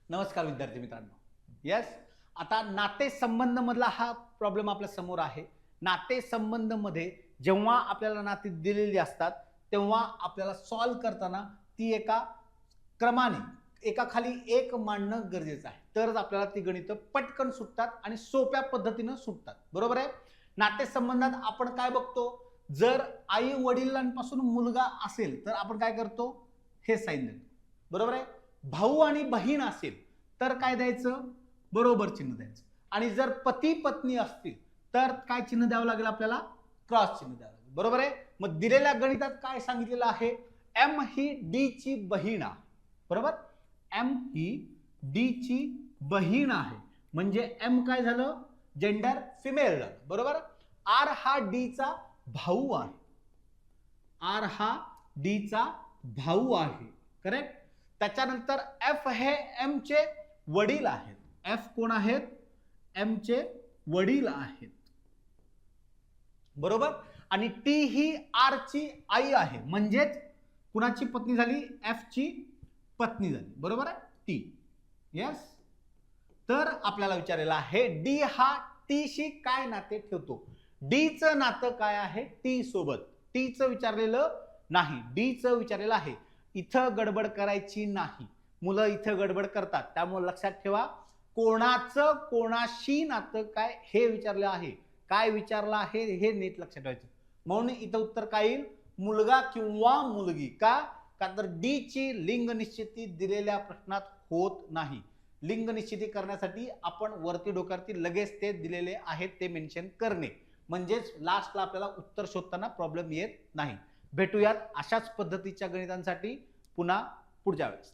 नमस्कार विद्यार्थी मित्रांनो. येस, आता नातेसंबंध मधला हा प्रॉब्लेम आपल्या समोर आहे. नातेसंबंध मध्ये जेव्हा आपल्याला नाती दिलेली असतात तेव्हा आपल्याला सॉल्व्ह करताना ती एका क्रमाने एका खाली एक मांडणं गरजेचं आहे. तरच आपल्याला ती गणितं पटकन सुटतात आणि सोप्या पद्धतीने सुटतात. बरोबर आहे. नातेसंबंधात आपण काय बघतो, जर आई वडिलांपासून मुलगा असेल तर आपण काय करतो, हे साइन देतो. बरोबर आहे. भाऊ आणि बहीण असेल तर काय द्यायचं, बरोबर चिन्ह द्यायचं. आणि जर पती पत्नी असतील तर काय चिन्ह द्यावं लागेल आपल्याला, क्रॉस चिन्ह द्यावं लागेल. बरोबर आहे. मग दिलेल्या गणितात काय सांगितलेलं आहे, एम ही डी ची बहीण आहे. बरोबर, एम ही डी ची बहीण आहे म्हणजे एम काय झालं, जेंडर फिमेल झालं. बरोबर. आर हा डी चा भाऊ आहे. आर हा डी चा भाऊ आहे. करेक्ट. त्याच्यानंतर एफ हे एम चे वडील आहेत. एफ कोण आहेत, एम चे वडील आहेत. बरोबर. आणि टी ही आर ची आई आहे म्हणजेच कुणाची पत्नी झाली, एफ ची पत्नी झाली. बरोबर आहे, टी. यस. तर आपल्याला विचारलेलं आहे डी हा टी शी काय नाते ठेवतो. डी चं नातं काय आहे टी सोबत, टी चं विचारलेलं नाही, डी चं विचारलेलं आहे. इथं गडबड करायची नाही. मुलं इथं गडबड करतात, त्यामुळे लक्षात ठेवा कोणाचं कोणाशी नातं काय हे विचारलं आहे. काय विचारलं आहे हे नीट लक्षात ठेवायचं. म्हणून इथं उत्तर काय येईल, मुलगा किंवा मुलगी. का तर डी ची लिंग निश्चिती दिलेल्या प्रश्नात होत नाही. लिंग निश्चिती करण्यासाठी आपण वरती डोक्यावरती लगेच ते दिलेले आहेत ते मेन्शन करणे, म्हणजेच लास्टला आपल्याला उत्तर शोधताना प्रॉब्लेम येत नाही. भेटूयात अशाच पद्धतीच्या गणितांसाठी पुन्हा पुढच्या वेळेस.